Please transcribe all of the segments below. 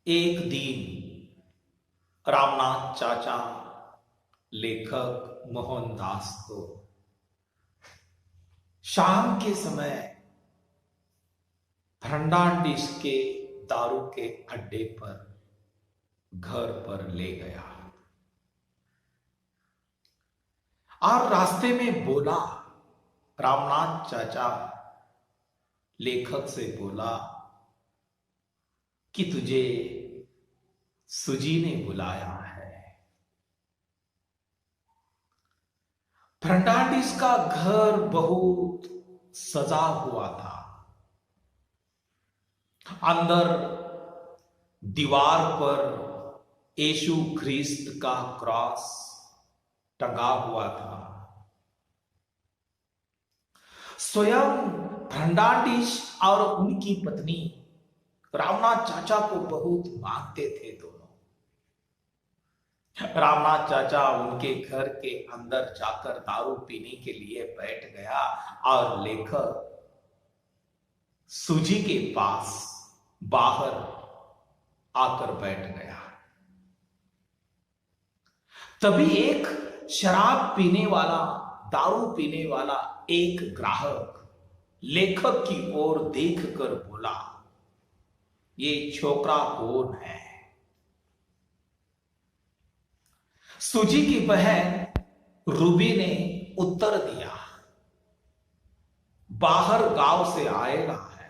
एक दिन रामनाथ चाचा लेखक मोहनदास को शाम के समय फर्नांडिस के दारू के अड्डे पर घर पर ले गया और रास्ते में बोला, रामनाथ चाचा लेखक से बोला कि तुझे सुजी ने बुलाया है। फर्नांडिस का घर बहुत सजा हुआ था। अंदर दीवार पर यीशु ख्रिस्त का क्रॉस टंगा हुआ था। स्वयं फर्नांडिस और उनकी पत्नी रामनाथ चाचा को बहुत मानते थे दोनों। रामनाथ चाचा उनके घर के अंदर जाकर दारू पीने के लिए बैठ गया और लेखक सुजी के पास बाहर आकर बैठ गया। तभी एक शराब पीने वाला, दारू पीने वाला एक ग्राहक लेखक की ओर देखकर बोला, ये छोकरा कौन है? सुजी की बहन रूबी ने उत्तर दिया, बाहर गांव से आएगा है।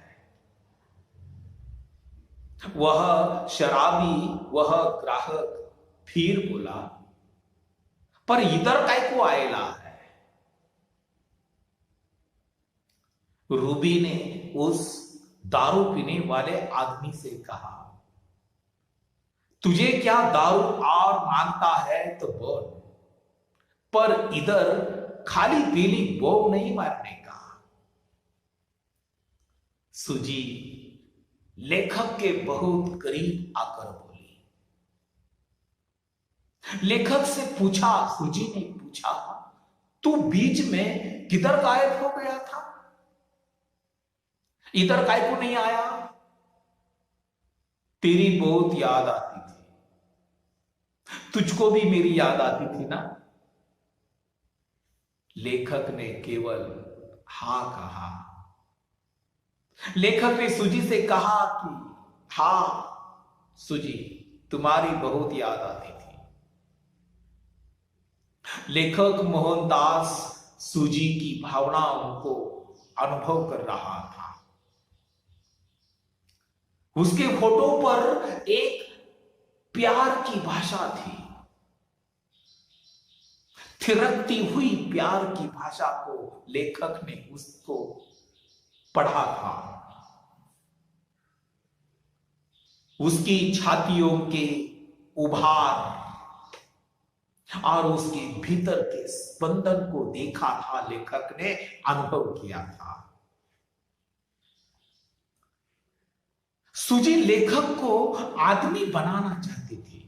वह शराबी, वह ग्राहक फिर बोला, पर इधर काय को आएला है? रूबी ने उस दारू पीने वाले आदमी से कहा, तुझे क्या दारू और मांगता है तो बोल, पर इधर खाली पीली बोग नहीं मारने का। सुजी लेखक के बहुत करीब आकर बोली। लेखक से पूछा, सुजी ने पूछा, तू बीच में किधर गायब हो गया था? इधर काय को नहीं आया? तेरी बहुत याद आती थी, तुझको भी मेरी याद आती थी ना? लेखक ने केवल हां कहा। लेखक ने सुजी से कहा कि हां सुजी, तुम्हारी बहुत याद आती थी। लेखक मोहनदास सुजी की भावनाओं को अनुभव कर रहा था। उसके फोटो पर एक प्यार की भाषा थी। थिरकती हुई प्यार की भाषा को लेखक ने उसको पढ़ा था। उसकी छातियों के उभार और उसके भीतर के स्पंदन को देखा था, लेखक ने अनुभव किया था। सुजी लेखक को आदमी बनाना चाहती थी,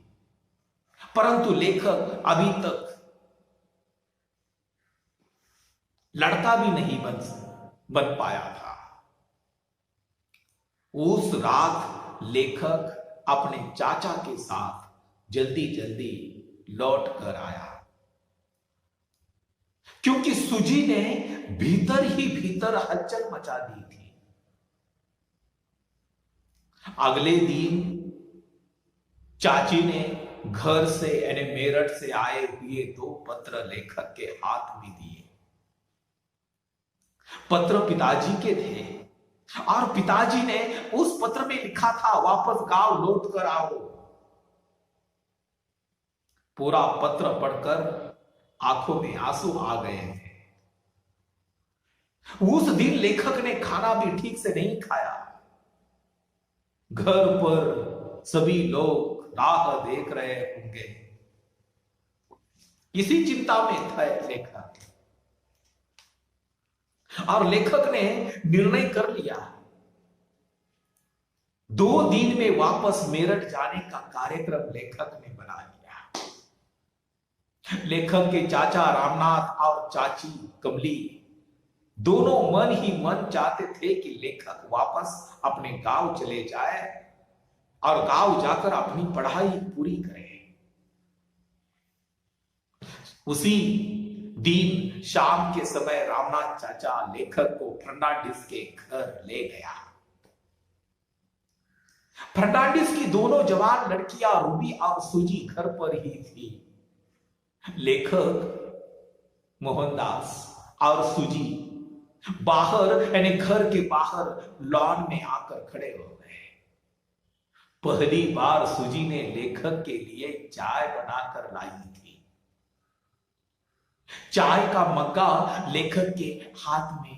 परंतु लेखक अभी तक लड़का भी नहीं बन पाया था। उस रात लेखक अपने चाचा के साथ जल्दी जल्दी लौट कर आया, क्योंकि सुजी ने भीतर ही भीतर हलचल मचा दी थी। अगले दिन चाची ने घर से यानी मेरठ से आए हुए 2 पत्र लेखक के हाथ में दिए। पत्र पिताजी के थे और पिताजी ने उस पत्र में लिखा था, वापस गांव लौट कर आओ। पूरा पत्र पढ़कर आंखों में आंसू आ गए थे। उस दिन लेखक ने खाना भी ठीक से नहीं खाया। घर पर सभी लोग राह देख रहे होंगे, इसी चिंता में था लेखक। और लेखक ने निर्णय कर लिया, 2 दिन में वापस मेरठ जाने का कार्यक्रम लेखक ने बना लिया। लेखक के चाचा रामनाथ और चाची कमली दोनों मन ही मन चाहते थे कि लेखक वापस अपने गांव चले जाए और गांव जाकर अपनी पढ़ाई पूरी करे। उसी दिन शाम के समय रामनाथ चाचा लेखक को फर्नांडिस के घर ले गया। फर्नांडिस की दोनों जवान लड़कियां रूबी और सूजी घर पर ही थी। लेखक मोहनदास और सूजी बाहर यानी घर के बाहर लॉन में आकर खड़े हो गए। पहली बार सूजी ने लेखक के लिए चाय बनाकर लाई थी। चाय का मग्गा लेखक के हाथ में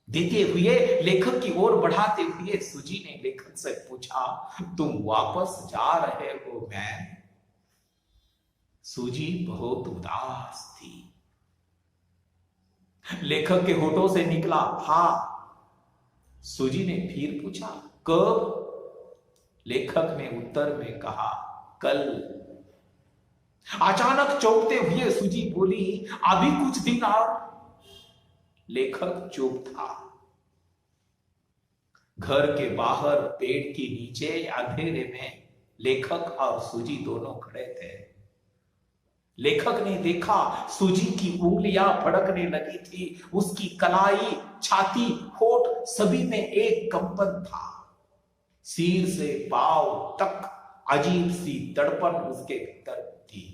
देते हुए, लेखक की ओर बढ़ाते हुए सूजी ने लेखक से पूछा, तुम वापस जा रहे हो मैम? सूजी बहुत उदास थी। लेखक के होठों से निकला, हाँ। सूजी ने फिर पूछा, कब? लेखक ने उत्तर में कहा, कल। अचानक चौंकते हुए सूजी बोली, अभी कुछ दिन और? लेखक चुप था। घर के बाहर पेड़ के नीचे अंधेरे में लेखक और सूजी दोनों खड़े थे। लेखक ने देखा सूजी की उंगलियां फड़कने लगी थी। उसकी कलाई, छाती, होठ सभी में एक कंपन था। सिर से पांव तक अजीब सी तड़पन उसके भीतर थी।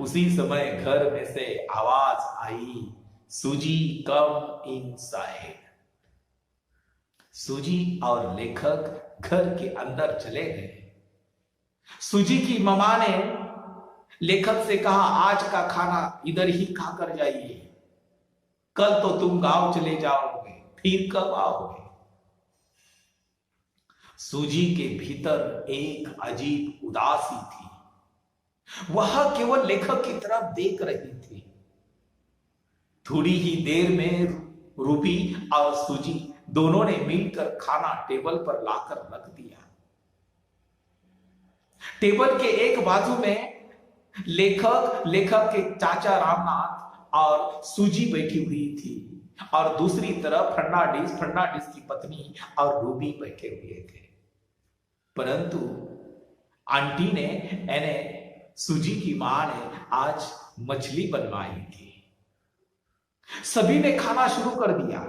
उसी समय घर में से आवाज आई, सूजी कम इनसाइड। सूजी और लेखक घर के अंदर चले गए। सूजी की ममा ने लेखक से कहा, आज का खाना इधर ही खाकर जाइए, कल तो तुम गांव चले जाओगे, फिर कब आओगे? सूजी के भीतर एक अजीब उदासी थी। वह केवल लेखक की तरफ देख रही थी। थोड़ी ही देर में रूबी और सूजी दोनों ने मिलकर खाना टेबल पर लाकर रख दिया। टेबल के एक बाजू में लेखक के चाचा रामनाथ और सूजी बैठी हुई थी और दूसरी तरफ फर्नांडिस की पत्नी और रूबी बैठे हुए थे। परंतु आंटी ने यानी सूजी की मां ने आज मछली बनवाई थी। सभी ने खाना शुरू कर दिया,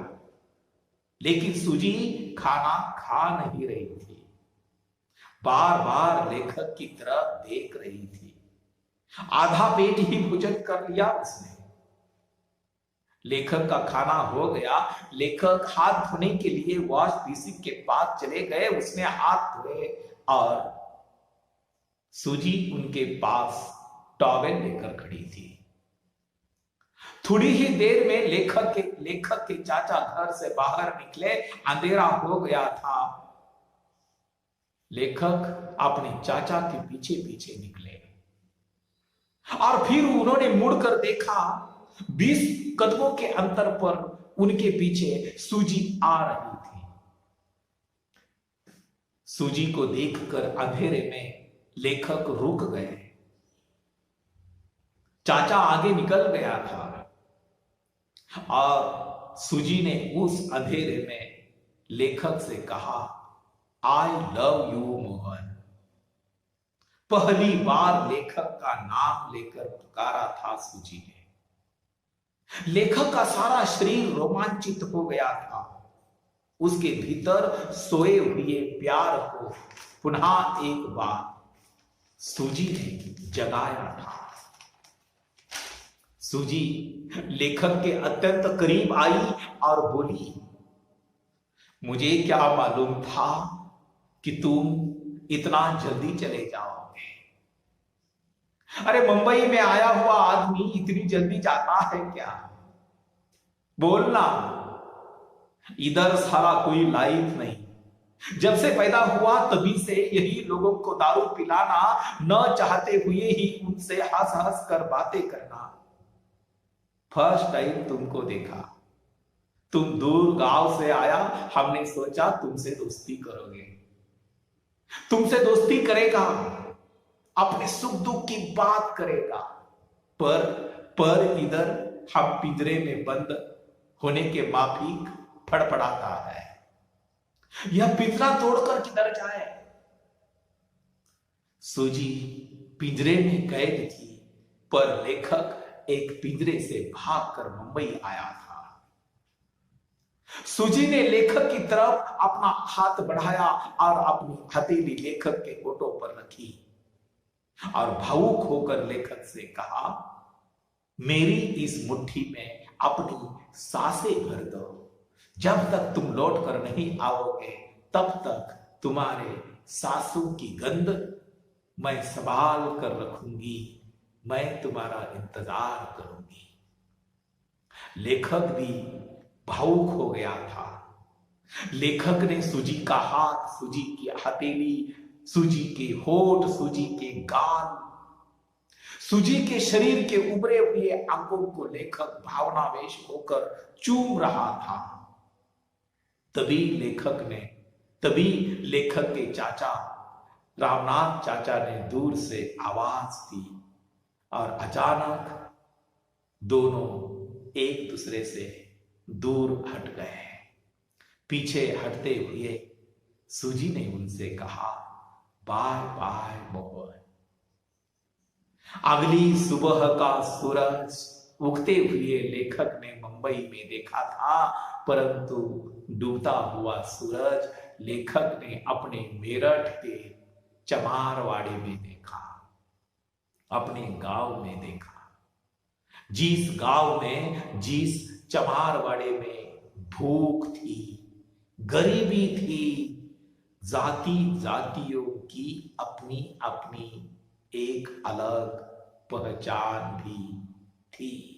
लेकिन सूजी खाना खा नहीं रही थी। बार बार लेखक की तरफ देख रही थी। आधा पेट ही भोजन कर लिया उसने। लेखक का खाना हो गया। लेखक हाथ धोने के लिए वॉश बेसिन के पास चले गए। उसने हाथ धोए और सूजी उनके पास टॉवेल लेकर खड़ी थी। थोड़ी ही देर में लेखक के चाचा घर से बाहर निकले। अंधेरा हो गया था। लेखक अपने चाचा के पीछे पीछे निकले और फिर उन्होंने मुड़कर देखा, 20 कदमों के अंतर पर उनके पीछे सूजी आ रही थी। सूजी को देखकर अंधेरे में लेखक रुक गए। चाचा आगे निकल गया था और सूजी ने उस अंधेरे में लेखक से कहा, आई लव यू मोहन। पहली बार लेखक का नाम लेकर पुकारा था सूजी ने। लेखक का सारा शरीर रोमांचित हो गया था। उसके भीतर सोए हुए प्यार को पुनः एक बार सूजी ने जगाया था। सूजी लेखक के अत्यंत करीब आई और बोली, मुझे क्या मालूम था कि तुम इतना जल्दी चले जाओगे। अरे मुंबई में आया हुआ आदमी इतनी जल्दी जाता है क्या? बोलना, इधर सारा कोई लाइफ नहीं। जब से पैदा हुआ तभी से यही लोगों को दारू पिलाना, न चाहते हुए ही उनसे हंस हंस कर बातें करना। फर्स्ट टाइम तुमको देखा, तुम दूर गांव से आया, हमने सोचा तुमसे दोस्ती करोगे। तुमसे दोस्ती करेगा, अपने सुख दुख की बात करेगा, पर इधर हम पिंजरे में बंद होने के माफिक फड़फड़ाता है। यह पिंजरा तोड़कर किधर जाए? सूजी पिंजरे में कैद थी, पर लेखक एक पिंजरे से भागकर मुंबई आया था। सूजी ने लेखक की तरफ अपना हाथ बढ़ाया और अपनी हथेली लेखक के होठों पर रखी और भावुक होकर लेखक से कहा, मेरी इस मुट्ठी में अपनी सांसें भर दो। जब तक तुम लौट कर नहीं आओगे तब तक तुम्हारे सांसों की गंध मैं संभाल कर रखूंगी। मैं तुम्हारा इंतजार करूंगी। लेखक भी भावुक हो गया था। लेखक ने सूजी का हाथ, सूजी की हथेली, सूजी के होठ, सूजी के गाल, सूजी के शरीर के उभरे हुए अंगों को लेखक भावनावेश होकर चूम रहा था। तभी लेखक के चाचा रामनाथ चाचा ने दूर से आवाज दी और अचानक दोनों एक दूसरे से दूर हट गए। पीछे हटते हुए सूजी ने उनसे कहा, बाय बाय मोहन। अगली सुबह का सूरज उगते हुए लेखक ने मुंबई में देखा था, परंतु डूबता हुआ सूरज लेखक ने अपने मेरठ के चमारवाड़े में देखा, अपने गांव में देखा। जिस गांव में, जिस चमारवाड़े में भूख थी, गरीबी थी, जाति जातियों की अपनी अपनी एक अलग पहचान भी थी।